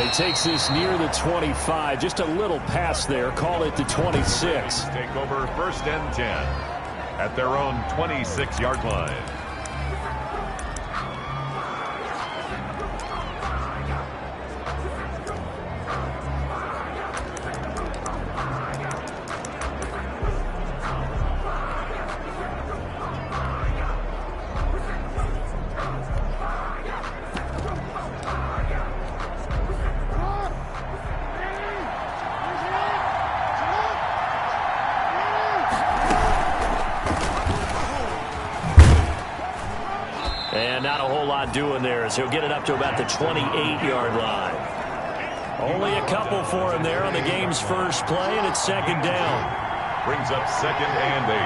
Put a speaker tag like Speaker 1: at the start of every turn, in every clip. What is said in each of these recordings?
Speaker 1: He takes this near the 25. Just a little pass there. Call it the 26.
Speaker 2: Take over 1st and 10 at their own 26-yard line.
Speaker 1: And not a whole lot doing there as he'll get it up to about the 28-yard line. Only a couple for him there on the game's first play, and it's 2nd down.
Speaker 2: Brings up 2nd and 8.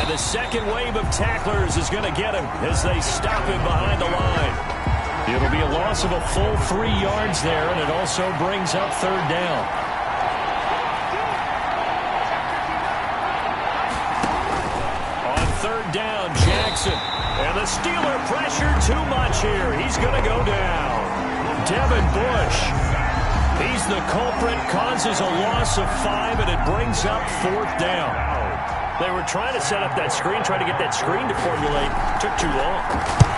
Speaker 1: And the second wave of tacklers is going to get him as they stop him behind the line. It'll be a loss of a full 3 yards there, and it also brings up 3rd down. Down Jackson, and the Steeler pressure too much here. He's going to go down. Devin Bush, he's the culprit, causes a loss of 5, and it brings up 4th down. They were trying to set up that screen, trying to get that screen to formulate. Took too long.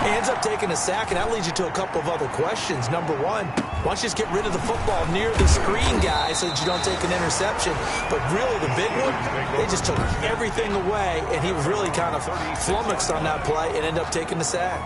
Speaker 3: He ends up taking a sack, and that leads you to a couple of other questions. Number one, why don't you just get rid of the football near the screen guy so that you don't take an interception? But really, the big one, they just took everything away, and he was really kind of flummoxed on that play and ended up taking the sack.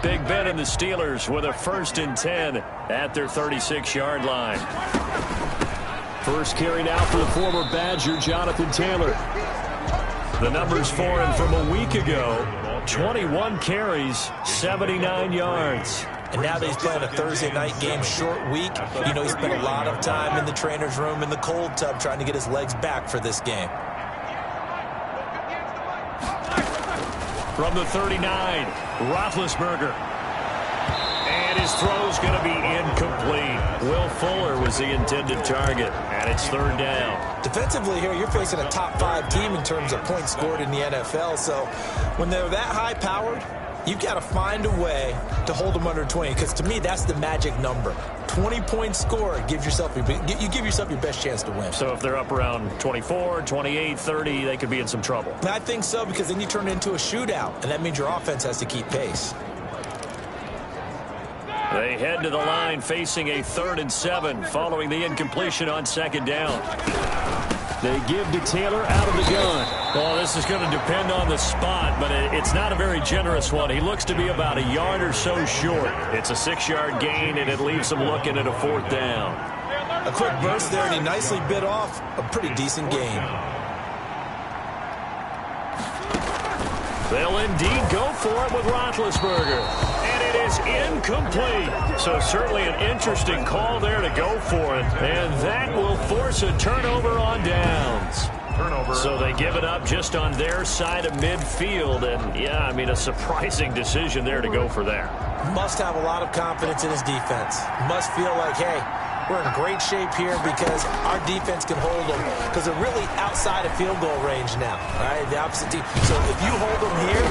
Speaker 1: Big Ben and the Steelers with a 1st and 10 at their 36-yard line. First carry now for the former Badger, Jonathan Taylor. The numbers for him from a week ago, 21 carries, 79 yards.
Speaker 3: And now that he's playing a Thursday night game, short week, you know he spent a lot of time in the trainer's room in the cold tub trying to get his legs back for this game.
Speaker 1: From the 39, Roethlisberger. And his throw's going to be incomplete. Will Fuller was the intended target, and it's 3rd down.
Speaker 3: Defensively here, you're facing a top 5 team in terms of points scored in the NFL, so when they're that high-powered, you've got to find a way to hold them under 20, because to me, that's the magic number. 20 points scored, you give yourself your best chance to win.
Speaker 1: So if they're up around 24, 28, 30, they could be in some trouble.
Speaker 3: I think so, because then you turn it into a shootout, and that means your offense has to keep pace.
Speaker 1: They head to the line facing a 3rd and 7 following the incompletion on 2nd down. They give to Taylor out of the gun. Well, this is going to depend on the spot, but it's not a very generous one. He looks to be about a yard or so short. It's a 6-yard gain, and it leaves him looking at a 4th down.
Speaker 3: A quick burst there, and he nicely bit off a pretty decent gain.
Speaker 1: They'll indeed go for it with Roethlisberger. And it is incomplete. So certainly an interesting call there to go for it. And that will force a turnover on downs. So they give it up just on their side of midfield. And, yeah, I mean, a surprising decision there to go for that.
Speaker 3: Must have a lot of confidence in his defense. Must feel like, hey, we're in great shape here because our defense can hold them, because they're really outside of field goal range now, right? The opposite team. So if you hold them here,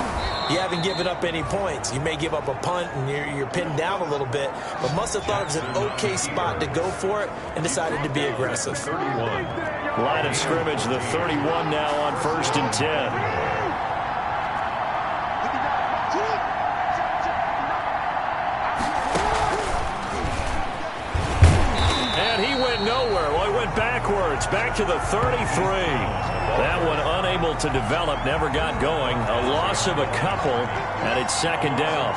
Speaker 3: you haven't given up any points. You may give up a punt and you're pinned down a little bit, but must have thought it was an okay spot to go for it and decided to be aggressive.
Speaker 2: 31.
Speaker 1: Line of scrimmage, the 31 now on 1st and 10. Nowhere. Well, he went backwards, back to the 33. That one unable to develop, never got going. A loss of a couple, and it's 2nd down.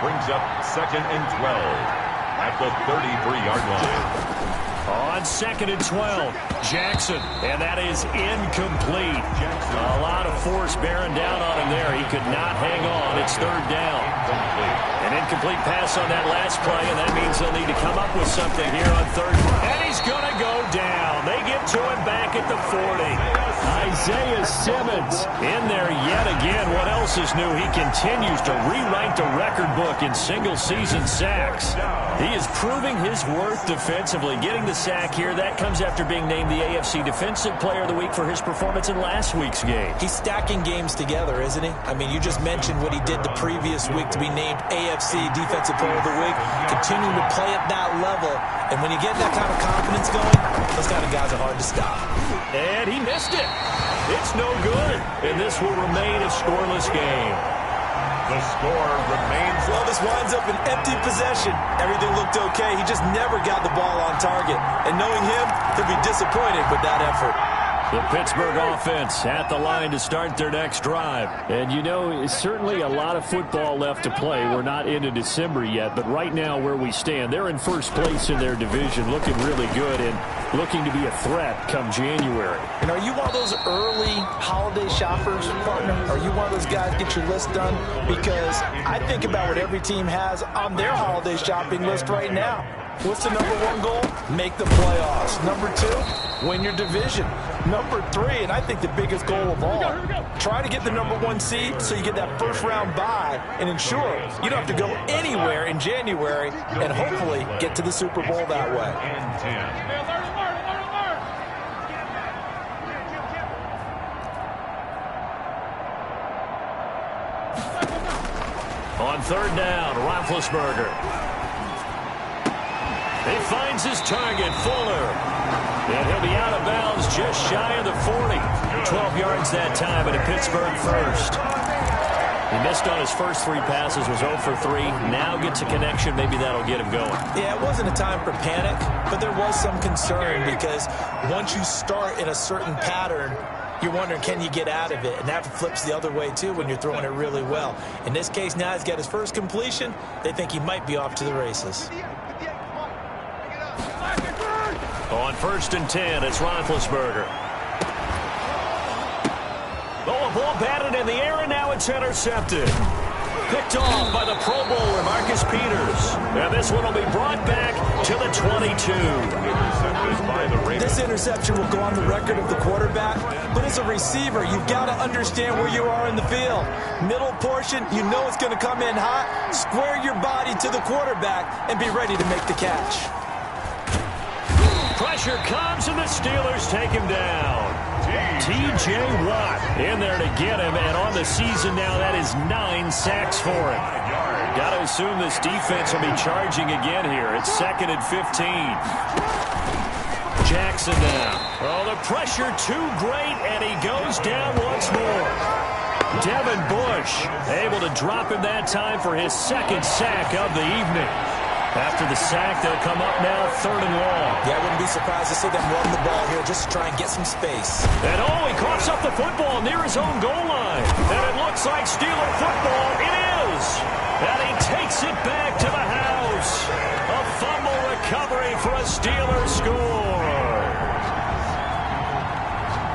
Speaker 2: Brings up 2nd and 12 at the 33-yard line.
Speaker 1: On 2nd and 12, Jackson, and that is incomplete. A lot of force bearing down on him there. He could not hang on. It's 3rd down. An incomplete pass on that last play, and that means they'll need to come up with something here on 3rd. And he's going to go down. They get to him back at the 40. Isaiah Simmons in there yet again. What else is new? He continues to rewrite the record book in single-season sacks. He is proving his worth defensively. Getting the sack here, that comes after being named the AFC Defensive Player of the Week for his performance in last week's game.
Speaker 3: He's stacking games together, isn't he? I mean, you just mentioned what he did the previous week to be named AFC Defensive Player of the Week, continuing to play at that level. And when you get that kind of confidence going, those kind of guys are hard to stop.
Speaker 1: And he missed it. It's no good. And this will remain a scoreless game.
Speaker 2: The score remains.
Speaker 3: Well, this winds up an empty possession. Everything looked okay. He just never got the ball on target. And knowing him, he'll be disappointed with that effort.
Speaker 1: The Pittsburgh offense at the line to start their next drive. And, you know, certainly a lot of football left to play. We're not into December yet, but right now where we stand, they're in first place in their division, looking really good and looking to be a threat come January.
Speaker 3: And are you one of those early holiday shoppers, partner? Are you one of those guys get your list done? Because I think about what every team has on their holiday shopping list right now. What's the #1 goal? Make the playoffs. #2, win your division. #3, and I think the biggest goal of all, try to get the #1 seed so you get that first-round bye and ensure you don't have to go anywhere in January and hopefully get to the Super Bowl that way.
Speaker 2: And 10.
Speaker 1: On 3rd down, Roethlisberger. He finds his target, Fuller. And he'll be out of bounds just shy of the 40. 12 yards that time and a Pittsburgh first. He missed on his first 3 passes, was 0 for 3. Now gets a connection. Maybe that'll get him going.
Speaker 3: Yeah, it wasn't a time for panic, but there was some concern because once you start in a certain pattern, you're wondering, can you get out of it? And that flips the other way, too, when you're throwing it really well. In this case, now he's got his first completion. They think he might be off to the races.
Speaker 1: On 1st and 10, it's Roethlisberger. Oh, a ball batted in the air, and now it's intercepted. Picked off by the Pro Bowler, Marcus Peters. And this one will be brought back to the 22.
Speaker 3: This interception will go on the record of the quarterback, but as a receiver, you've got to understand where you are in the field. Middle portion, you know it's going to come in hot. Square your body to the quarterback and be ready to make the catch.
Speaker 1: Pressure comes, and the Steelers take him down. T.J. Watt in there to get him, and on the season now, that is 9 sacks for him. Got to assume this defense will be charging again here. It's 2nd and 15. Jackson now. Oh, the pressure too great, and he goes down once more. Devin Bush able to drop him that time for his 2nd sack of the evening. After the sack, they'll come up now 3rd and long.
Speaker 3: Yeah, I wouldn't be surprised to see them run the ball here just to try and get some space.
Speaker 1: And oh, he coughs up the football near his own goal line. And it looks like Steeler football. It is. And he takes it back to the house. A fumble recovery for a Steeler score.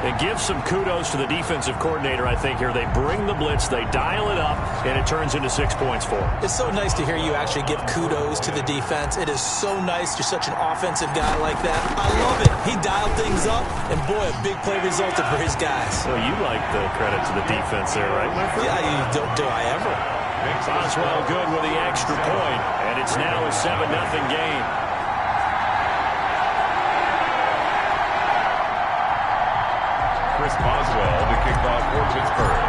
Speaker 1: It gives some kudos to the defensive coordinator, I think, here. They bring the blitz, they dial it up, and it turns into 6 points for them.
Speaker 3: It's so nice to hear you actually give kudos to the defense. It is so nice. You're such an offensive guy like that. I love it. He dialed things up, and boy, a big play resulted for his guys.
Speaker 1: Well, you like the credit to the defense there, right, my friend?
Speaker 3: Yeah, you don't do I ever.
Speaker 1: Boswell good with the extra point, and it's now a 7-0 game.
Speaker 2: Boswell to kick off for Pittsburgh.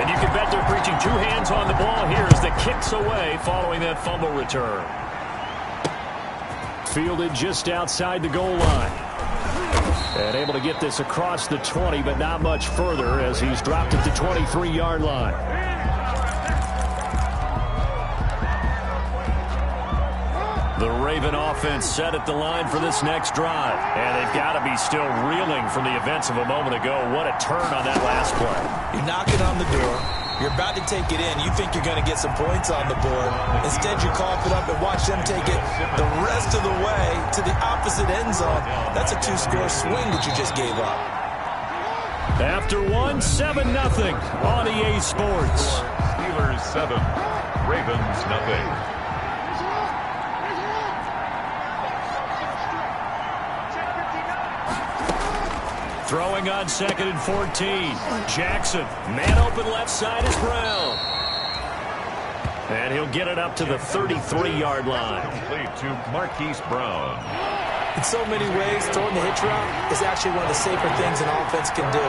Speaker 1: And you can bet they're preaching 2 hands on the ball here as the kick's away following that fumble return. Fielded just outside the goal line. And able to get this across the 20, but not much further as he's dropped at the 23-yard line. The Raven offense set at the line for this next drive. And they've got to be still reeling from the events of a moment ago. What a turn on that last play.
Speaker 3: You're knocking on the door. You're about to take it in. You think you're going to get some points on the board. Instead, you cough it up and watch them take it the rest of the way to the opposite end zone. That's a 2-score swing that you just gave up.
Speaker 1: After one, 7-0 on EA Sports.
Speaker 2: Steelers 7, Ravens 0.
Speaker 1: Throwing on 2nd and 14. Jackson, man open left side is Brown. And he'll get it up to the 33-yard line.
Speaker 2: Complete to Marquise Brown.
Speaker 3: In so many ways, throwing the hitch route is actually one of the safer things an offense can do.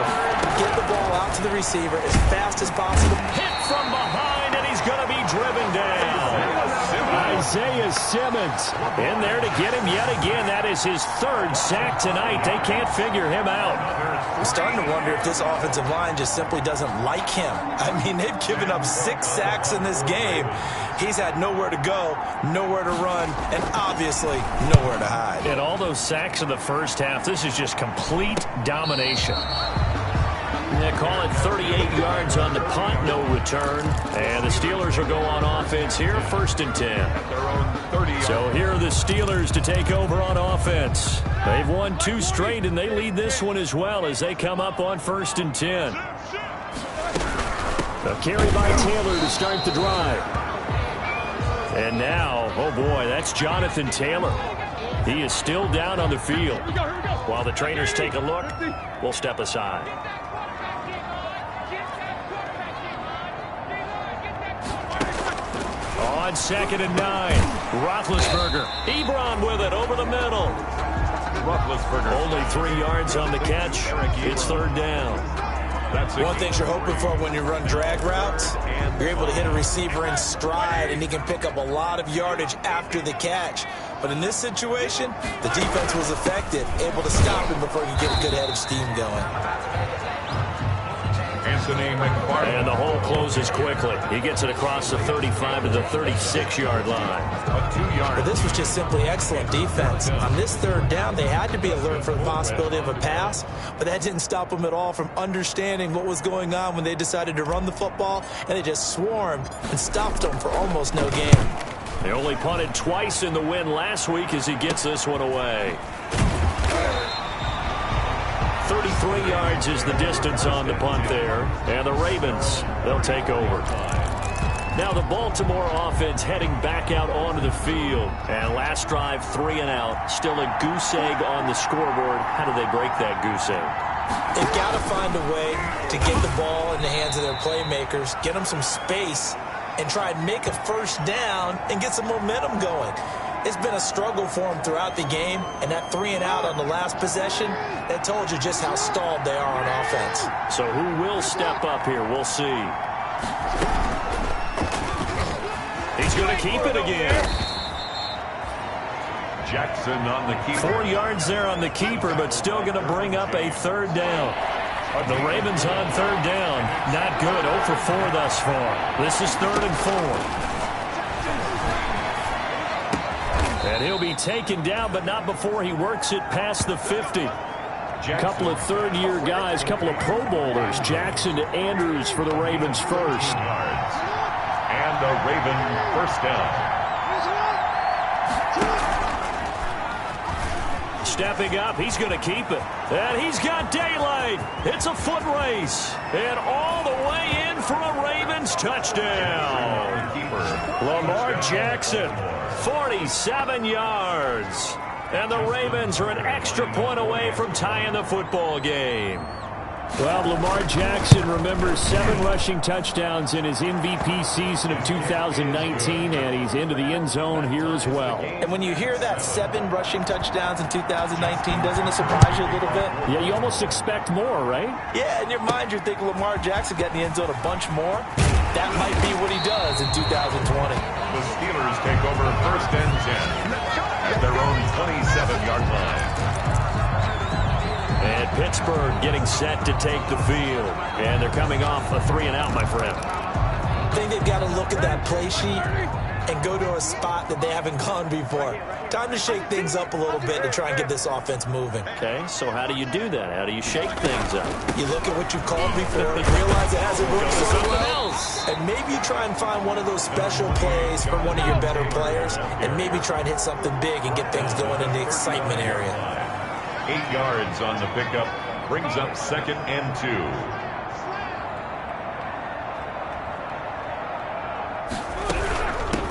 Speaker 3: Get the ball out to the receiver as fast as possible.
Speaker 1: Hit from behind, and he's going to be driven down. Isaiah Simmons in there to get him yet again. That is his 3rd sack tonight. They can't figure him out.
Speaker 3: I'm starting to wonder if this offensive line just simply doesn't like him. I mean, they've given up 6 sacks in this game. He's had nowhere to go, nowhere to run, and obviously nowhere to hide.
Speaker 1: And all those sacks in the first half, this is just complete domination. They call it 38 yards on the punt, no return. And the Steelers will go on offense here, 1st and 10. So here are the Steelers to take over on offense. They've won 2 straight, and they lead this one as well as they come up on 1st and 10. A carry by Taylor to start the drive. And now, oh boy, that's Jonathan Taylor. He is still down on the field. While the trainers take a look, we'll step aside. On 2nd and 9, Roethlisberger. Ebron with it over the middle.
Speaker 2: Roethlisberger.
Speaker 1: Only 3 yards on the catch. It's 3rd down.
Speaker 2: That's
Speaker 3: one thing you're hoping for when you run drag routes, you're able to hit a receiver in stride, and he can pick up a lot of yardage after the catch. But in this situation, the defense was effective, able to stop him before he could get a good head of steam going.
Speaker 1: And the hole closes quickly. He gets it across the 35 to the 36-yard line.
Speaker 3: But this was just simply excellent defense. On this 3rd down, they had to be alert for the possibility of a pass, but that didn't stop them at all from understanding what was going on when they decided to run the football, and they just swarmed and stopped them for almost no gain.
Speaker 1: They only punted twice in the win last week as he gets this one away. 33 yards is the distance on the punt there. And the Ravens, they'll take over. Now the Baltimore offense heading back out onto the field. And last drive, 3 and out. Still a goose egg on the scoreboard. How do they break that goose egg?
Speaker 3: They've got to find a way to get the ball in the hands of their playmakers, get them some space, and try and make a 1st down and get some momentum going. It's been a struggle for them throughout the game, and that 3 and out on the last possession, that told you just how stalled they are on offense.
Speaker 1: So who will step up here? We'll see. He's going to keep it again.
Speaker 2: Jackson on the keeper.
Speaker 1: 4 yards there on the keeper, but still going to bring up a 3rd down. The Ravens on 3rd down. Not good. 0 for 4 thus far. This is 3rd and 4. And he'll be taken down, but not before he works it past the 50. A couple of 3rd-year guys, couple of Pro Bowlers. Jackson to Andrews for the Ravens first.
Speaker 2: And the Raven 1st down.
Speaker 1: Stepping up, he's going to keep it. And he's got daylight. It's a foot race. And all the way in for a Ravens touchdown. Lamar Jackson, 47 yards. And the Ravens are an extra point away from tying the football game. Well, Lamar Jackson remembers 7 rushing touchdowns in his MVP season of 2019, and he's into the end zone here as well.
Speaker 3: And when you hear that 7 rushing touchdowns in 2019, doesn't it surprise you a little bit?
Speaker 1: Yeah, you almost expect more, right?
Speaker 3: Yeah, in your mind, you're thinking Lamar Jackson got in the end zone a bunch more. That might be what he does in 2020.
Speaker 2: The Steelers take over 1st and 10 at their own 27-yard line.
Speaker 1: And Pittsburgh getting set to take the field. And they're coming off a 3 and out, my friend.
Speaker 3: I think they've got to look at that play sheet and go to a spot that they haven't gone before. Time to shake things up a little bit to try and get this offense moving.
Speaker 1: Okay, so how do you do that? How do you shake things up?
Speaker 3: You look at what you've called before, realize it hasn't worked so well, and maybe you try and find one of those special plays for one of your better players, and maybe try and hit something big and get things going in the excitement area.
Speaker 2: 8 yards on the pickup, brings up 2nd and 2.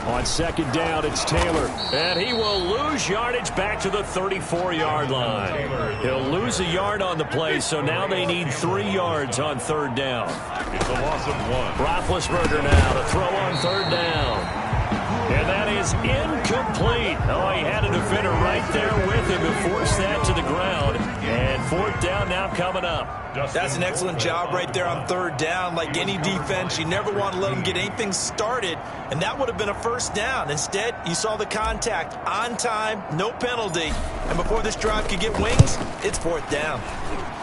Speaker 1: On 2nd down, it's Taylor, and he will lose yardage back to the 34-yard line. He'll lose a yard on the play, so now they need 3 yards on 3rd down.
Speaker 2: It's a loss of 1.
Speaker 1: Roethlisberger now to throw on 3rd down. And that is incomplete. Oh, he had a defender right there with him to force that to the ground. And 4th down now coming up.
Speaker 3: That's an excellent job right there on 3rd down. Like any defense, you never want to let them get anything started, and that would have been a 1st down. Instead, you saw the contact on time, no penalty. And before this drive could get wings, it's 4th down.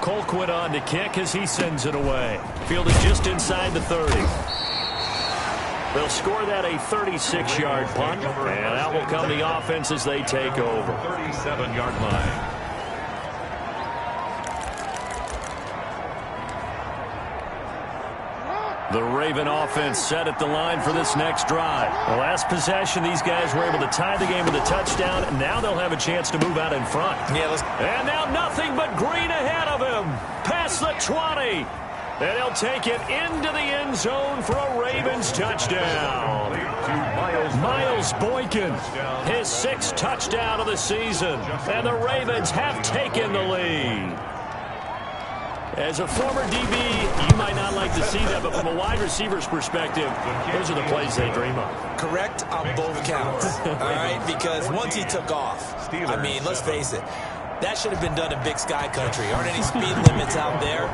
Speaker 1: Colquitt on to kick as he sends it away. Fielded just inside the 30. They'll score that a 36-yard punt, and out will come the offense as they take over.
Speaker 2: 37-yard line.
Speaker 1: The Raven offense set at the line for this next drive. The last possession, these guys were able to tie the game with a touchdown, and now they'll have a chance to move out in front. And now nothing but green ahead of him. Past the 20. And he'll take it into the end zone for a Ravens touchdown. Miles Boykin, his 6th touchdown of the season. And the Ravens have taken the lead. As a former DB, you might not like to see that, but from a wide receiver's perspective, those are the plays they dream of.
Speaker 3: Correct on both counts, all right? Because once he took off, I mean, let's face it, that should have been done in Big Sky Country. Aren't any speed limits out there?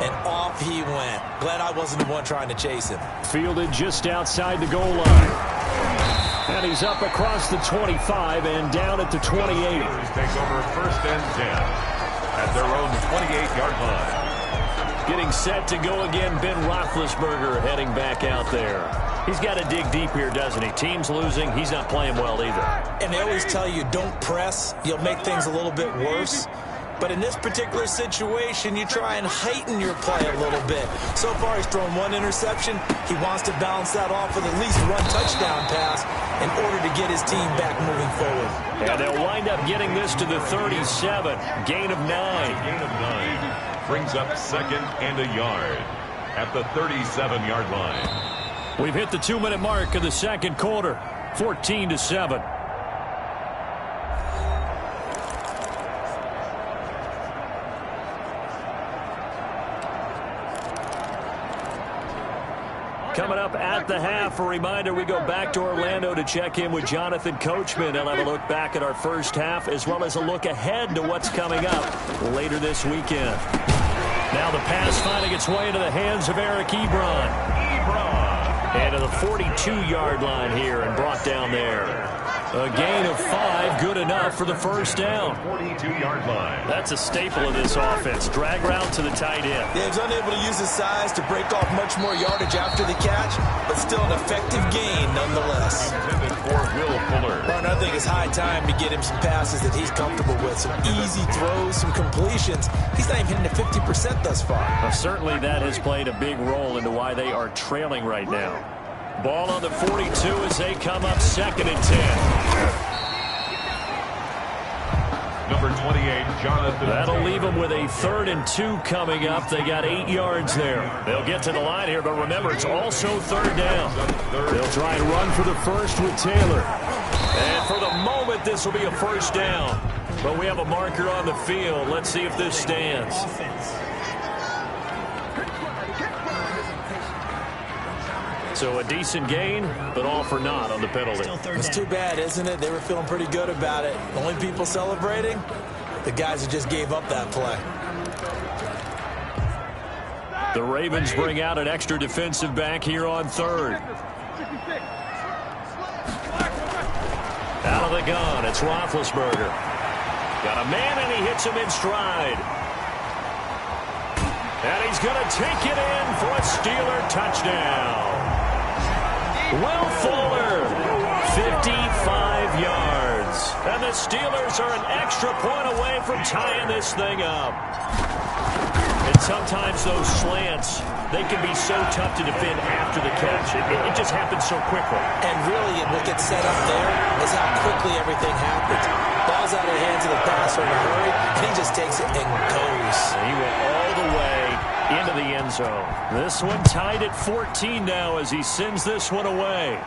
Speaker 3: And off he went. Glad I wasn't the one trying to chase him.
Speaker 1: Fielded just outside the goal line. And he's up across the 25 and down at the 28.
Speaker 2: Take over 1st and 10 at their own 28-yard line.
Speaker 1: Getting set to go again, Ben Roethlisberger heading back out there. He's got to dig deep here, doesn't he? Team's losing. He's not playing well either.
Speaker 3: And they always tell you, don't press. You'll make things a little bit worse. But in this particular situation, you try and heighten your play a little bit. So far, he's thrown 1 interception. He wants to balance that off with at least 1 touchdown pass in order to get his team back moving forward.
Speaker 1: And they'll wind up getting this to the 37. Gain of 9.
Speaker 2: Gain of 9. Brings up 2nd and a yard at the 37-yard line.
Speaker 1: We've hit the 2-minute mark of the 2nd quarter. 14-7. Coming up at the half, a reminder, we go back to Orlando to check in with Jonathan Coachman. I'll have a look back at our first half as well as a look ahead to what's coming up later this weekend. Now the pass finding its way into the hands of Eric Ebron. And to the 42-yard line here and brought down there. A gain of 5, good enough for the 1st down.
Speaker 2: 42-yard line.
Speaker 1: That's a staple of this offense. Drag route to the tight end.
Speaker 3: Yeah, he's unable to use his size to break off much more yardage after the catch, but still an effective gain nonetheless.
Speaker 2: Intended for Will Fuller.
Speaker 3: Ron, I think it's high time to get him some passes that he's comfortable with. Some easy throws, some completions. He's not even hitting the 50% thus far.
Speaker 1: Well, certainly that has played a big role into why they are trailing right now. Ball on the 42 as they come up 2nd and 10.
Speaker 2: Number 28, Jonathan.
Speaker 1: That'll leave them with a 3rd and 2 coming up. They got 8 yards there. They'll get to the line here, but remember, it's also 3rd down. They'll try and run for the 1st with Taylor. And for the moment, this will be a 1st down. But we have a marker on the field. Let's see if this stands. So a decent gain, but all for naught on the penalty.
Speaker 3: It's too bad, isn't it? They were feeling pretty good about it. The only people celebrating, the guys who just gave up that play.
Speaker 1: The Ravens bring out an extra defensive back here on 3rd. Out of the gun, it's Roethlisberger. Got a man, and he hits him in stride. And he's going to take it in for a Steeler touchdown. Will Fuller 55 yards. And the Steelers are an extra point away from tying this thing up. And sometimes those slants, they can be so tough to defend after the catch. It just happens so quickly. And really, what gets set up there is how quickly everything happens. Ball's out of the hands of the passer in a hurry, and he just takes it and goes. And he went all the way into the end zone. This one tied at 14 now as he sends this one away.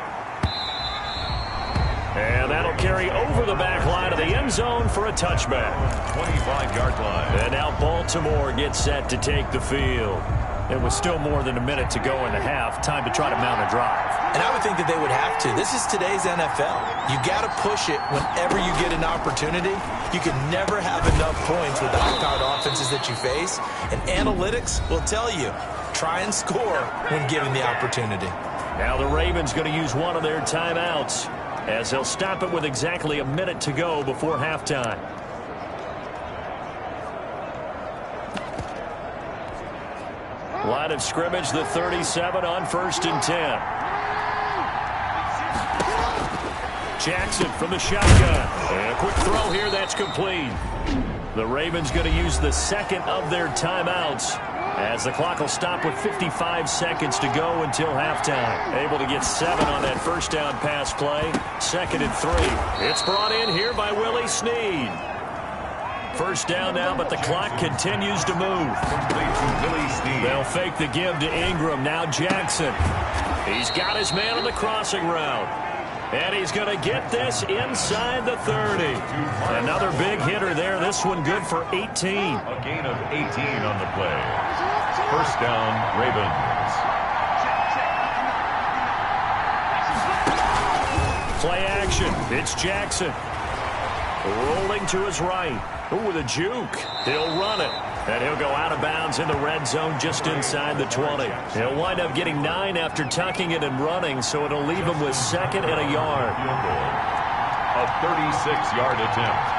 Speaker 1: And that'll carry over the back line of the end zone for a touchback. 25-yard line. And now Baltimore gets set to take the field. It was still more than a minute to go in the half. Time to try to mount a drive.
Speaker 3: And I would think that they would have to. This is today's NFL. You got to push it whenever you get an opportunity. You can never have enough points with the high-powered offenses that you face. And analytics will tell you, try and score when given the opportunity.
Speaker 1: Now the Ravens going to use one of their timeouts, as they'll stop it with exactly a minute to go before halftime. Line of scrimmage, the 37 on 1st and 10. Jackson from the shotgun. And a quick throw here, that's complete. The Ravens going to use the second of their timeouts, as the clock will stop with 55 seconds to go until halftime. Able to get 7 on that first down pass play. 2nd and 3. It's brought in here by Willie Snead. First down now, but the clock continues to move. They'll fake the give to Ingram. Now Jackson. He's got his man on the crossing route. And he's going to get this inside the 30. Another big hitter there. This one good for 18.
Speaker 2: A gain of 18 on the play. First down, Ravens.
Speaker 1: Play action. It's Jackson. Rolling to his right. Ooh, with a juke. He'll run it. And he'll go out of bounds in the red zone just inside the 20. He'll wind up getting 9 after tucking it and running, so it'll leave him with 2nd and a yard.
Speaker 2: A 36-yard attempt.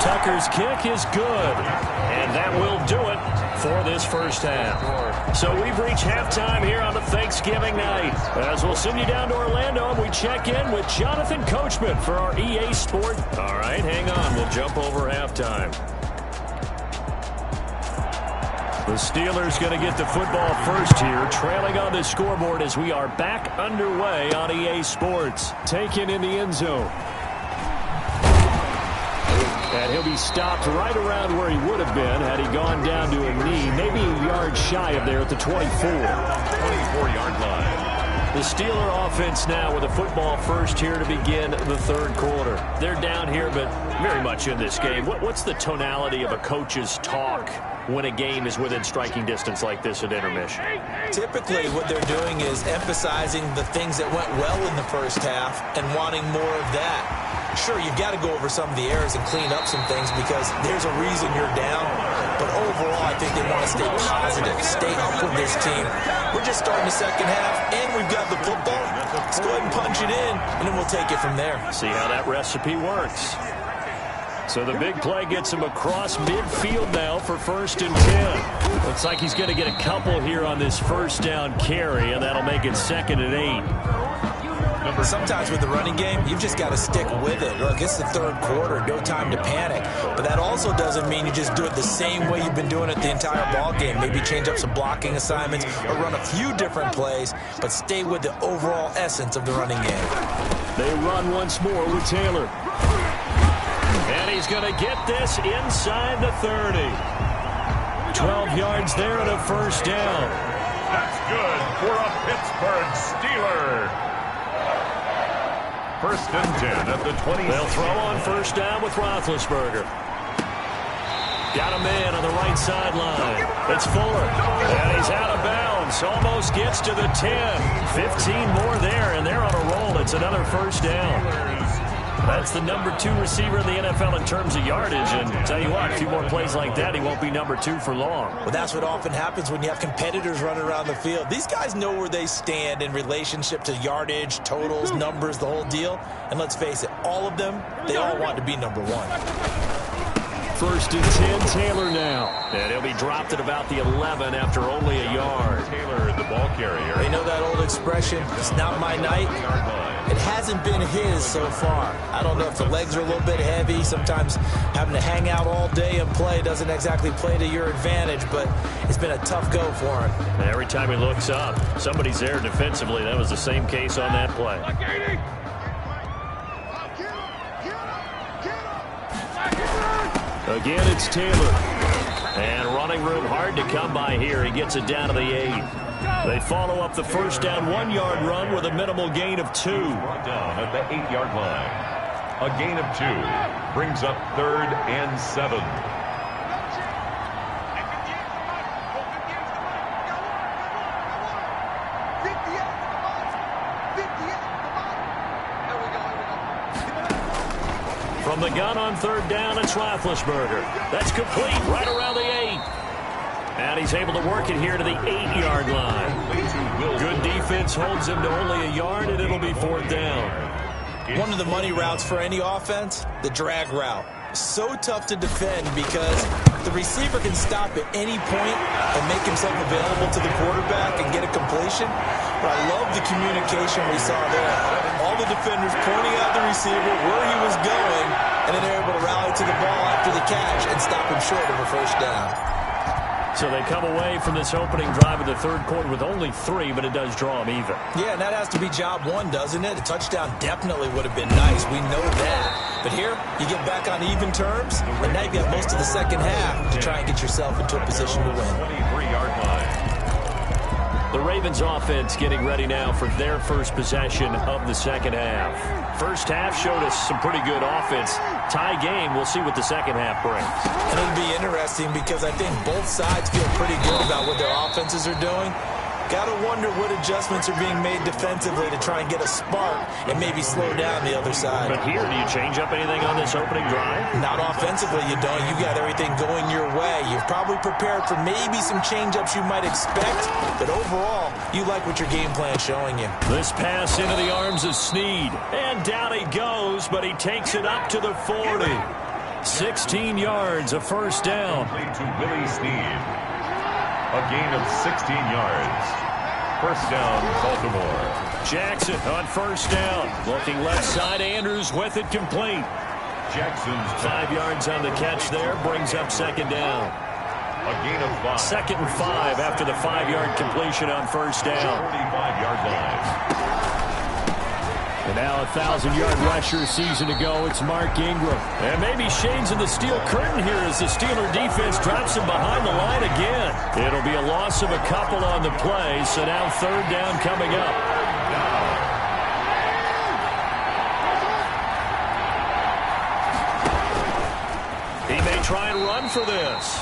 Speaker 1: Tucker's kick is good. And that will do it for this first half. So we've reached halftime here on a Thanksgiving night. As we'll send you down to Orlando, and we check in with Jonathan Coachman for our EA Sport. All right, hang on. We'll jump over halftime. The Steelers going to get the football first here, trailing on the scoreboard as we are back underway on EA Sports. Taken in the end zone. And he'll be stopped right around where he would have been had he gone down to a knee, maybe a yard shy of there at the 24.
Speaker 2: 24-yard line.
Speaker 1: The Steeler offense now with a football first here to begin the third quarter. They're down here, but very much in this game. What's the tonality of a coach's talk when a game is within striking distance like this at intermission?
Speaker 3: Typically, what they're doing is emphasizing the things that went well in the first half and wanting more of that. Sure, you've got to go over some of the errors and clean up some things because there's a reason you're down. But overall, I think they want to stay positive, stay up with this team. We're just starting the second half, and we've got the football. Let's go ahead and punch it in, and then we'll take it from there.
Speaker 1: See how that recipe works. So the big play gets him across midfield now for 1st and 10. Looks like he's going to get a couple here on this first down carry, and that'll make it 2nd and 8.
Speaker 3: Sometimes with the running game, you've just got to stick with it. Look, it's the third quarter, no time to panic. But that also doesn't mean you just do it the same way you've been doing it the entire ball game. Maybe change up some blocking assignments or run a few different plays, but stay with the overall essence of the running game.
Speaker 1: They run once more with Taylor. And he's going to get this inside the 30. 12 yards there and a first down.
Speaker 2: That's good for a Pittsburgh Steeler. 1st and 10 at the 20.
Speaker 1: They'll throw on first down with Roethlisberger. Got a man on the right sideline. It's Fuller. And he's out of bounds. Almost gets to the 10. 15 more there, and they're on a roll. It's another first down. That's the number 2 receiver in the NFL in terms of yardage. And tell you what, a few more plays like that, he won't be number 2 for long.
Speaker 3: Well, that's what often happens when you have competitors running around the field. These guys know where they stand in relationship to yardage, totals, numbers, the whole deal. And let's face it, all of them, they all want to be number 1.
Speaker 1: First and 10, Taylor now. And he'll be dropped at about the 11 after only a yard.
Speaker 2: Taylor, the ball carrier.
Speaker 3: You know that old expression, it's not my night? It hasn't been his so far. I don't know if the legs are a little bit heavy. Sometimes having to hang out all day and play doesn't exactly play to your advantage, but it's been a tough go for him.
Speaker 1: And every time he looks up, somebody's there defensively. That was the same case on that play. Again, it's Taylor. And running room hard to come by here. He gets it down to the 8. They follow up the first down 1-yard run with a minimal gain of 2.
Speaker 2: Brought down at the 8-yard line. A gain of 2 brings up 3rd and 7.
Speaker 1: From the gun on 3rd down, it's Roethlisberger. That's complete right around the 8. And he's able to work it here to the 8-yard line. Good defense holds him to only a yard, and it'll be 4th down.
Speaker 3: One of the money routes for any offense, the drag route. So tough to defend because the receiver can stop at any point and make himself available to the quarterback and get a completion. But I love the communication we saw there. All the defenders pointing out the receiver, where he was going, and then they're able to rally to the ball after the catch and stop him short of a first down.
Speaker 1: So they come away from this opening drive in the 3rd quarter with only 3, but it does draw them even.
Speaker 3: Yeah, and that has to be job 1, doesn't it? A touchdown definitely would have been nice. We know that. But here, you get back on even terms, and now you've got most of the second half to try and get yourself into a position to win.
Speaker 2: 23-yard line.
Speaker 1: The Ravens offense getting ready now for their first possession of the second half. First half showed us some pretty good offense. Tie game, we'll see what the second half brings.
Speaker 3: And it'll be interesting because I think both sides feel pretty good about what their offenses are doing. Got to wonder what adjustments are being made defensively to try and get a spark and maybe slow down the other side.
Speaker 1: But here, do you change up anything on this opening drive?
Speaker 3: Not offensively, you don't. You got everything going your way. You've probably prepared for maybe some change-ups you might expect, but overall, you like what your game plan's showing you.
Speaker 1: This pass into the arms of Snead, and down he goes, but he takes it up to the 40. 16 yards, a first down.
Speaker 2: Played to Willie Snead. A gain of 16 yards. First down, Baltimore.
Speaker 1: Jackson on first down. Looking left side, Andrews with it complete.
Speaker 2: Jackson's
Speaker 1: 5 yards on the catch there, brings up second down.
Speaker 2: A gain of 5.
Speaker 1: 2nd and 5 after the 5-yard completion on first down.
Speaker 2: 45-yard line.
Speaker 1: And now a 1,000-yard rusher season to go. It's Mark Ingram. And maybe shades of the steel curtain here as the Steeler defense drops him behind the line again. It'll be a loss of a couple on the play, so now 3rd down coming up. He may try and run for this.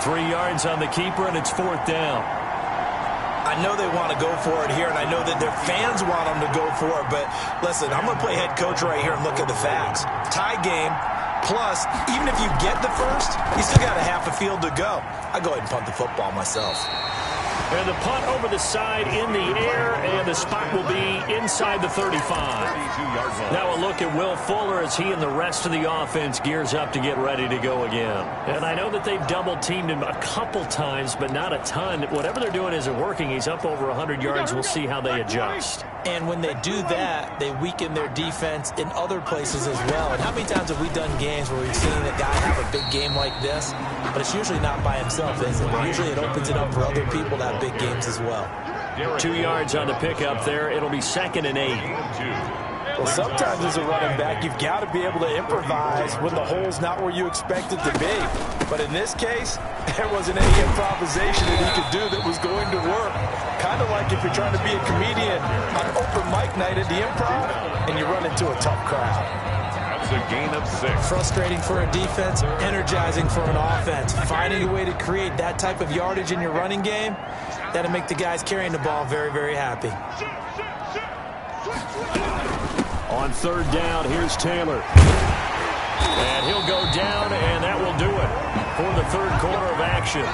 Speaker 1: 3 yards on the keeper, and it's 4th down.
Speaker 3: I know they want to go for it here, and I know that their fans want them to go for it, but listen, I'm going to play head coach right here and look at the facts. Tie game, plus, even if you get the first, you still got a half a field to go. I go ahead and punt the football myself.
Speaker 1: And the punt over the side in the air, and the spot will be inside the 35. Now a look at Will Fuller as he and the rest of the offense gears up to get ready to go again. And I know that they've double-teamed him a couple times, but not a ton. Whatever they're doing isn't working. He's up over 100 yards. We'll see how they adjust.
Speaker 3: And when they do that, they weaken their defense in other places as well. And how many times have we done games where we've seen a guy have a big game like this? But it's usually not by himself, is it? But usually it opens it up for other people to have big games as well.
Speaker 1: 2 yards on the pickup there. It'll be 2nd and 8.
Speaker 4: Well, sometimes as a running back, you've got to be able to improvise when the hole's not where you expect it to be. But in this case, there wasn't any improvisation that he could do that was going to work. Kind of like if you're trying to be a comedian on open mic night at the Improv and you run into a tough crowd.
Speaker 2: That's a gain of 6.
Speaker 3: Frustrating for a defense, energizing for an offense. Finding a way to create that type of yardage in your running game, that'll make the guys carrying the ball very, very happy.
Speaker 1: On 3rd down, here's Taylor. And he'll go down, and that will do it for the 3rd quarter of action.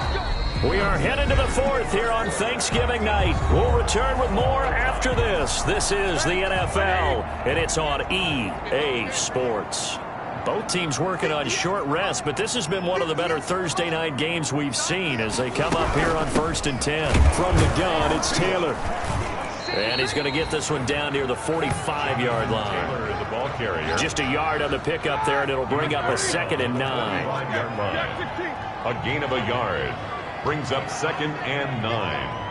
Speaker 1: We are headed to the 4th here on Thanksgiving night. We'll return with more after this. This is the NFL, and it's on EA Sports. Both teams working on short rest, but this has been one of the better Thursday night games we've seen as they come up here on 1st and 10. From the gun, it's Taylor. And he's going to get this one down near the 45-yard line.
Speaker 2: Taylor is the ball carrier.
Speaker 1: Just a yard on the pickup there, and it'll bring up a 2nd and 9.
Speaker 2: 5-yard line. A gain of a yard. Brings up 2nd and 9.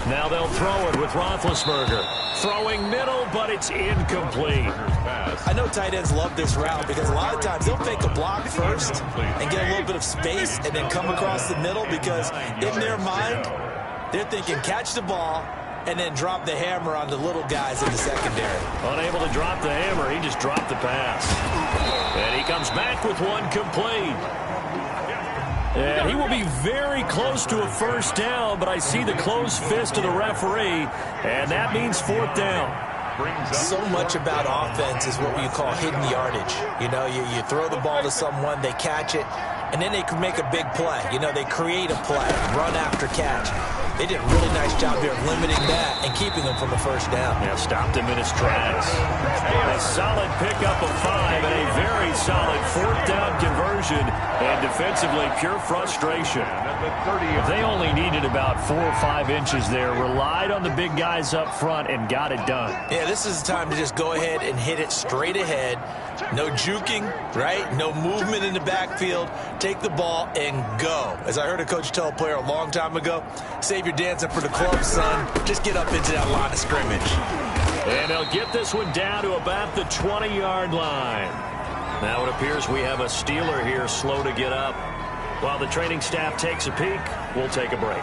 Speaker 1: Now they'll throw it with Roethlisberger. Throwing middle, but it's incomplete.
Speaker 3: I know tight ends love this route because a lot of times they'll fake a block first and get a little bit of space and then come across the middle because in their mind, they're thinking catch the ball and then drop the hammer on the little guys in the secondary.
Speaker 1: Unable to drop the hammer, he just dropped the pass. And he comes back with one complete. And he will be very close to a 1st down, but I see the closed fist of the referee, and that means 4th down.
Speaker 3: So much about offense is what you call hidden yardage. You know, you throw the ball to someone, they catch it, and then they can make a big play. You know, they create a play, run after catch. They did a really nice job here of limiting that and keeping them from a 1st down.
Speaker 1: Yeah, stopped him in his tracks. A solid pickup of 5 and a very solid 4th down conversion. And defensively, pure frustration. They only needed about 4 or 5 inches there. Relied on the big guys up front and got it done.
Speaker 3: Yeah, this is the time to just go ahead and hit it straight ahead. No juking, right? No movement in the backfield. Take the ball and go. As I heard a coach tell a player a long time ago, save your dancing for the club, son. Just get up into that line of scrimmage.
Speaker 1: And they'll get this one down to about the 20-yard line. Now it appears we have a Steeler here slow to get up. While the training staff takes a peek, we'll take a break.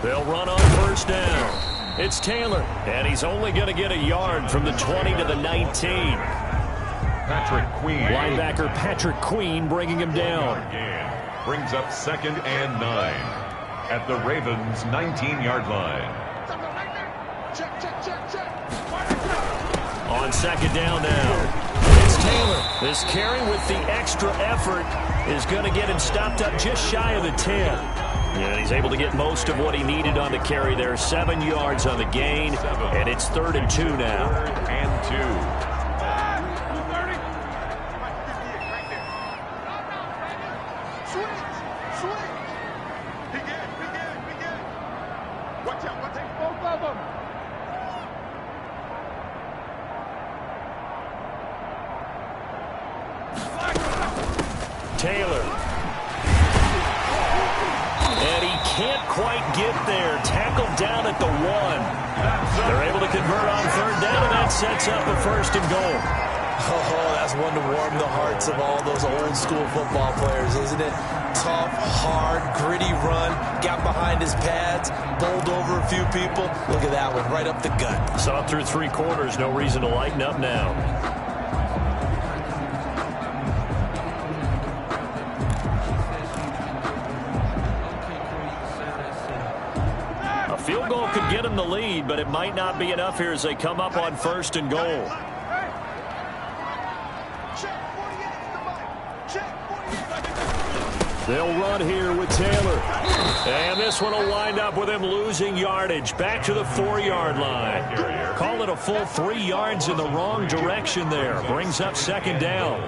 Speaker 1: They'll run on 1st down. It's Taylor, and he's only going to get a yard from the 20 to the 19.
Speaker 2: Patrick Queen.
Speaker 1: Linebacker Patrick Queen bringing him down.
Speaker 2: Brings up 2nd and 9 at the Ravens' 19-yard line.
Speaker 1: On 2nd down now. It's Taylor. This carry with the extra effort is going to get him stopped up just shy of the 10. And he's able to get most of what he needed on the carry there. 7 yards on the gain, and it's 3rd and 2 now.
Speaker 2: 3rd and 2.
Speaker 1: Taylor. And he can't quite get there. Tackled down at the 1. They're able to convert on 3rd down, and that sets up a 1st and goal.
Speaker 3: Oh, that's one to warm the hearts of all those old school football players, isn't it? Tough, hard, gritty run. Got behind his pads, bowled over a few people. Look at that one, right up the gut.
Speaker 1: Saw through 3 quarters. No reason to lighten up now. Field goal could get him the lead, but it might not be enough here as they come up on 1st and goal. They'll run here with Taylor. And this one will wind up with him losing yardage. Back to the 4-yard line. Call it a full 3 yards in the wrong direction there. Brings up 2nd down.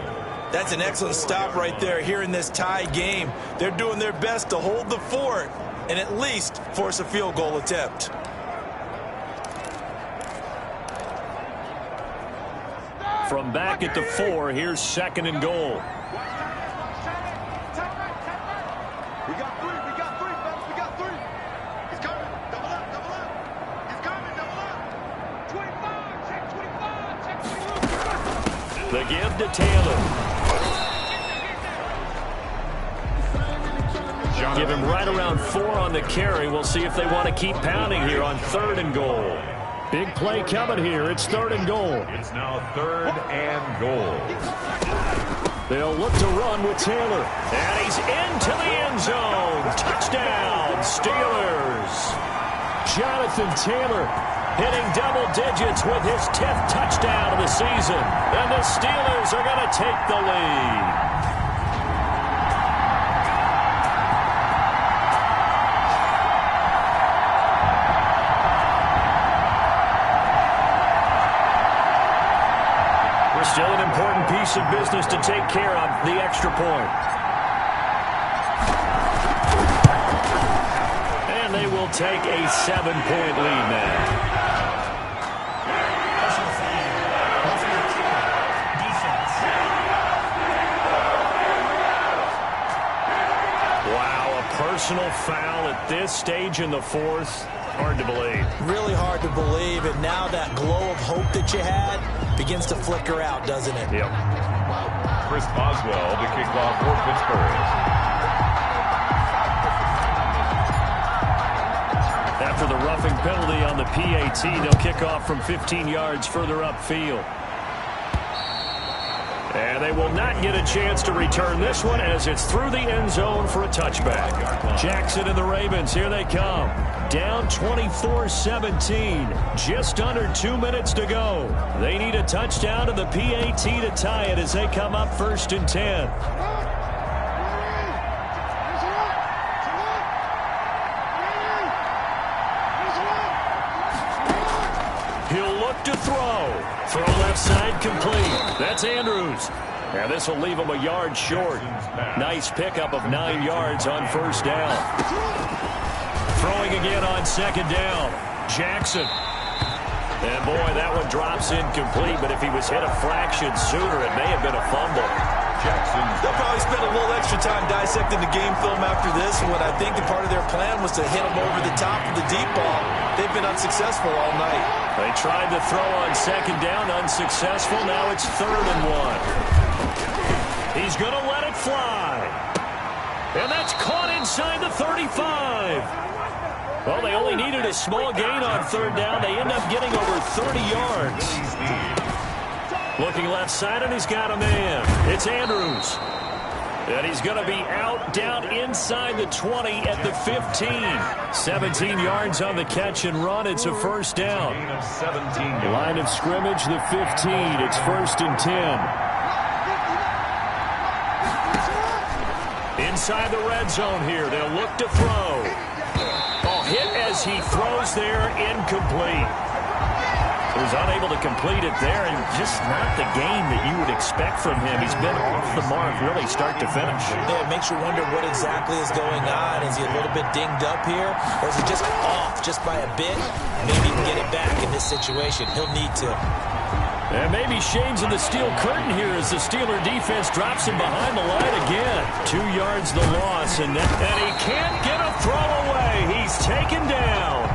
Speaker 3: That's an excellent stop right there here in this tie game. They're doing their best to hold the fort and at least force a field goal attempt.
Speaker 1: From back at the 4, here's 2nd and goal.
Speaker 5: We got 3, fellas, we got 3. He's coming, double up, he's coming, double up. 25, check 25, check 25.
Speaker 1: The give to Taylor. Give him right around 4 on the carry. We'll see if they want to keep pounding here on 3rd and goal. Big play coming here. It's 3rd and goal.
Speaker 2: It's now 3rd and goal.
Speaker 1: They'll look to run with Taylor. And he's into the end zone. Touchdown, Steelers. Jonathan Taylor hitting double digits with his 10th touchdown of the season. And the Steelers are going to take the lead. Still an important piece of business to take care of, the extra point. And they will take a 7-point lead now. Wow, a personal foul at this stage in the 4th. Hard to believe. Really hard to believe, and now that glow of hope that you had begins to flicker out, doesn't it? Yep.
Speaker 2: Chris Boswell to kick off for Pittsburgh.
Speaker 1: After the roughing penalty on the PAT, they'll kick off from 15 yards further upfield. And they will not get a chance to return this one as it's through the end zone for a touchback. Jackson and the Ravens, here they come. Down 24-17. Just under 2 minutes to go. They need a touchdown to the PAT to tie it as they come up 1st and 10. He'll look to throw. Throw left side complete. That's Andrews. And this will leave him a yard short. Nice pickup of 9 yards on 1st down. Throwing again on 2nd down. Jackson. And boy, that one drops incomplete, but if he was hit a fraction sooner, it may have been a fumble.
Speaker 2: Jackson.
Speaker 4: They'll probably spend a little extra time dissecting the game film after this, and what I think the part of their plan was to hit him over the top of the deep ball. They've been unsuccessful all night.
Speaker 1: They tried to throw on 2nd down, unsuccessful. Now it's 3rd and 1. He's going to let it fly. And that's caught inside the 35. Well, they only needed a small gain on 3rd down. They end up getting over 30 yards. Looking left side, and he's got a man. It's Andrews. And he's going to be out down inside the 20 at the 15. 17 yards on the catch and run. It's a 1st down. Line of scrimmage, the 15. It's 1st and 10. Inside the red zone here. They'll look to throw. Hit as he throws there, incomplete. He was unable to complete it there, and just not the game that you would expect from him. He's been off the mark really start to finish.
Speaker 3: Yeah, it makes you wonder what exactly is going on. Is he a little bit dinged up here, or is he just off just by a bit? Maybe he can get it back in this situation. He'll need to.
Speaker 1: And maybe shades of the steel curtain here as the Steeler defense drops him behind the line again. 2 yards the loss, and he can't get a throw away. He's taken down.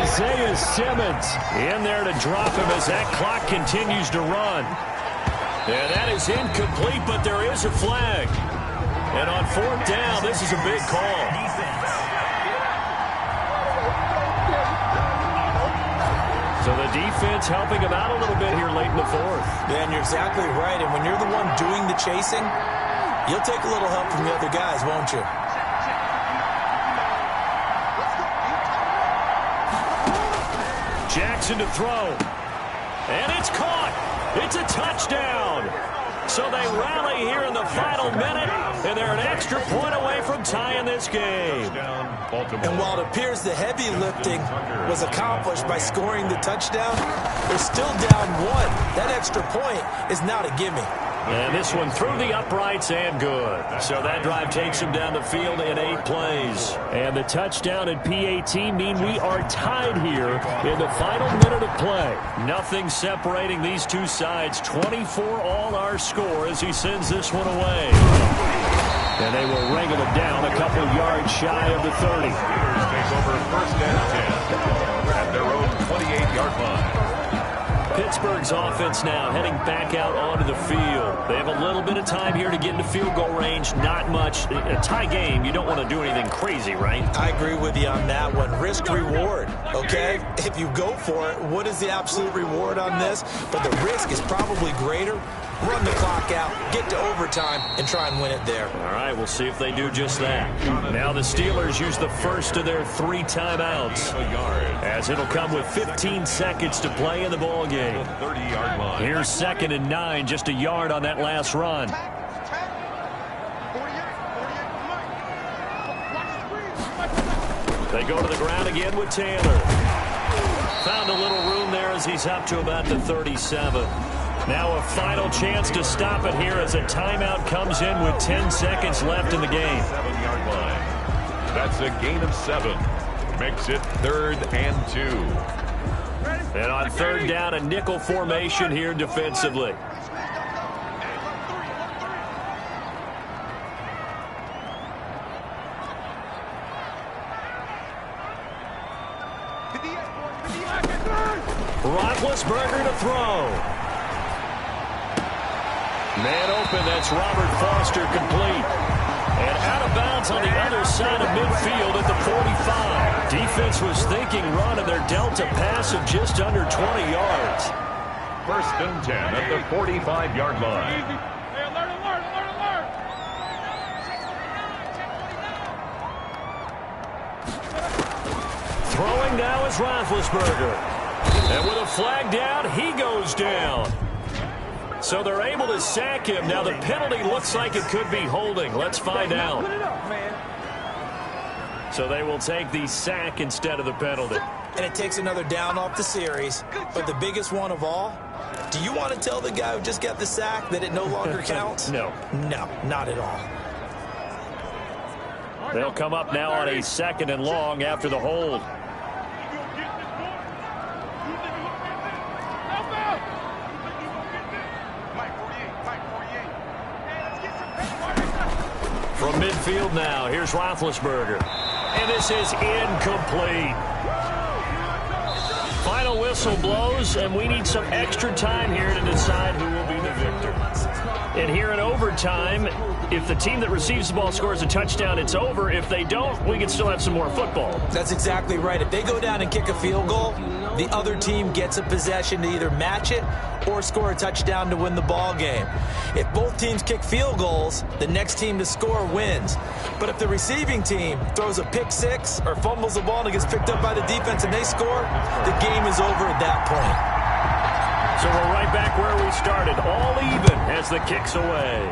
Speaker 1: Isaiah Simmons in there to drop him as that clock continues to run. And that is incomplete, but there is a flag. And on 4th down, this is a big call. So the defense helping him out a little bit here late in the 4th.
Speaker 3: Yeah, and you're exactly right. And when you're the one doing the chasing, you'll take a little help from the other guys, won't you?
Speaker 1: Jackson to throw. And it's caught. It's a touchdown. So they rally here in the final minute, and they're an extra point away from tying this game.
Speaker 3: And while it appears the heavy lifting was accomplished by scoring the touchdown, they're still down 1. That extra point is not a gimme.
Speaker 1: And this one through the uprights and good. So that drive takes him down the field in 8 plays. And the touchdown at PAT mean we are tied here in the final minute of play. Nothing separating these two sides. 24 all our score as he sends this one away. And they will wrangle it down a couple yards shy of the 30.
Speaker 2: Take over 1st and 10 at their own 28-yard line.
Speaker 1: Pittsburgh's offense now heading back out onto the field. They have a little bit of time here to get into field goal range. Not much. A tie game, you don't want to do anything crazy, right?
Speaker 3: I agree with you on that one. Risk-reward, okay? If you go for it, what is the absolute reward on this? But the risk is probably greater. Run the clock out, get to overtime, and try and win it there.
Speaker 1: All right, we'll see if they do just that. Now the Steelers use the first of their 3 timeouts, as it'll come with 15 seconds to play in the ball game.
Speaker 2: 30-yard line.
Speaker 1: Here's 2nd and 9, just a yard on that last run. They go to the ground again with Taylor. Found a little room there as he's up to about the 37. Now a final chance to stop it here as a timeout comes in with 10 seconds left in the game.
Speaker 2: 7-yard line. That's a gain of 7. Makes it 3rd and 2.
Speaker 1: And on 3rd down, a nickel formation here defensively. Roethlisberger to throw. Man open, that's Robert Foster complete. And out of bounds on the other side of midfield at the 45. Defense was thinking run, and they're dealt a pass of just under 20 yards.
Speaker 2: 1st and 10 at the 45-yard line.
Speaker 1: Throwing now is Roethlisberger. And with a flag down, he goes down. So they're able to sack him. Now the penalty looks like it could be holding. Let's find out. So they will take the sack instead of the penalty.
Speaker 3: And it takes another down off the series. But the biggest one of all, do you want to tell the guy who just got the sack that it no longer counts?
Speaker 1: No.
Speaker 3: No, not at all.
Speaker 1: They'll come up now on a 2nd and long after the hold. From midfield now, here's Roethlisberger. And this is incomplete. Final whistle blows, and we need some extra time here to decide who will be the victor. And here in overtime, if the team that receives the ball scores a touchdown, it's over. If they don't, we can still have some more football.
Speaker 3: That's exactly right. If they go down and kick a field goal, the other team gets a possession to either match it or score a touchdown to win the ball game. If both teams kick field goals, the next team to score wins. But if the receiving team throws a pick six or fumbles the ball and it gets picked up by the defense and they score, the game is over at that point.
Speaker 1: So we're right back where we started, all even as the kick's away.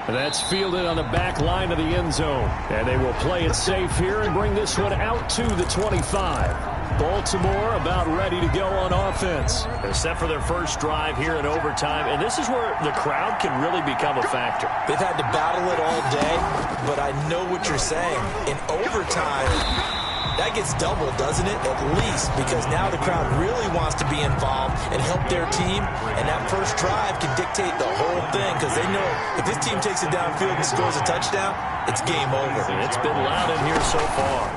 Speaker 1: And that's fielded on the back line of the end zone. And they will play it safe here and bring this one out to the 25. Baltimore about ready to go on offense. They're set for their first drive here in overtime. And this is where the crowd can really become a factor.
Speaker 3: They've had to battle it all day, but I know what you're saying. In overtime, that gets doubled, doesn't it? At least, because now the crowd really wants to be involved and help their team, and that first drive can dictate the whole thing, because they know if this team takes it downfield and scores a touchdown, it's game over.
Speaker 1: It's been loud in here so far.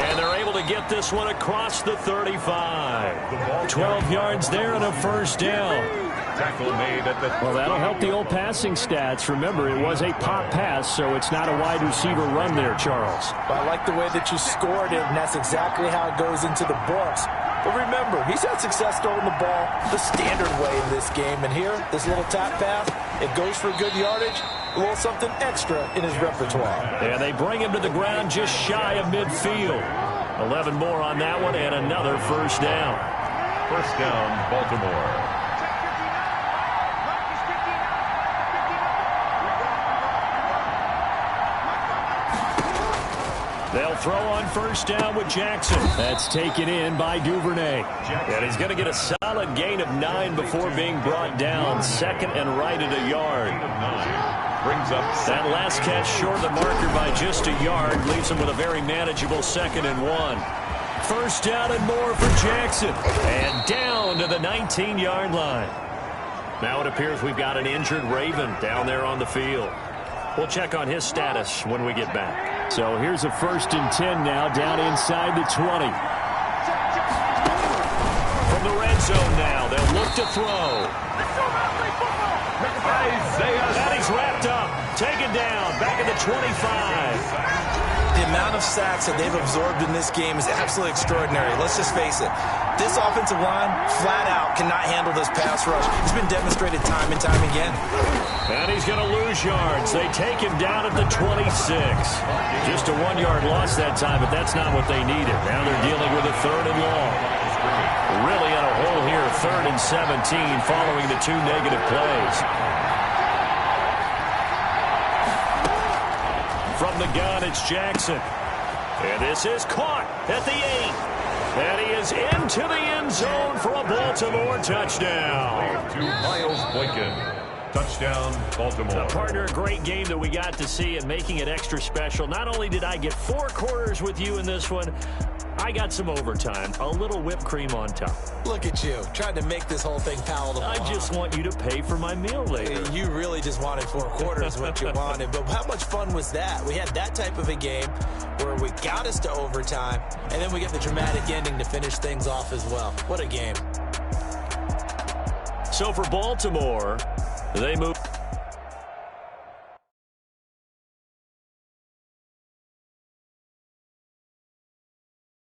Speaker 1: And they're able to get this one across the 35. 12 yards there and a first down.
Speaker 2: Tackle made at the...
Speaker 1: Well, that'll help the old passing stats. Remember, it was a pop pass, so it's not a wide receiver run there, Charles.
Speaker 4: I like the way that you scored it, and that's exactly how it goes into the books. But remember, he's had success throwing the ball the standard way in this game. And here, this little tap pass, it goes for good yardage, a little something extra in his repertoire.
Speaker 1: And they bring him to the ground just shy of midfield. 11 more on that one, and another first down.
Speaker 2: First down, Baltimore.
Speaker 1: They'll throw on first down with Jackson. That's taken in by Duvernay. And he's going to get a solid gain of 9 before being brought down. 2nd and right at a yard.
Speaker 2: Brings up
Speaker 1: that last catch short of the marker by just a yard. Leaves him with a very manageable 2nd and 1. First down and more for Jackson. And down to the 19-yard line. Now it appears we've got an injured Raven down there on the field. We'll check on his status when we get back. So here's a 1st and 10 now, down inside the 20. From the red zone now, they'll look to throw. And he's wrapped up, taken down, back at the 25.
Speaker 3: The amount of sacks that they've absorbed in this game is absolutely extraordinary. Let's just face it. This offensive line, flat out, cannot handle this pass rush. It's been demonstrated time and time again.
Speaker 1: And he's going to lose yards. They take him down at the 26. Just a 1-yard loss that time, but that's not what they needed. Now they're dealing with a 3rd and long. Really in a hole here, 3rd and 17 following the 2 negative plays. From the gun, it's Jackson. And this is caught at the 8. And he is into the end zone for a Baltimore touchdown.
Speaker 2: To Miles Boykin. Touchdown, Baltimore.
Speaker 1: Partner, a great game that we got to see and making it extra special. Not only did I get 4 quarters with you in this one, I got some overtime, a little whipped cream on top.
Speaker 3: Look at you, trying to make this whole thing palatable.
Speaker 1: I just want you to pay for my meal later.
Speaker 3: You really just wanted 4 quarters, what you wanted. But how much fun was that? We had that type of a game where we got us to overtime, and then we get the dramatic ending to finish things off as well. What a game.
Speaker 1: So for Baltimore, they move.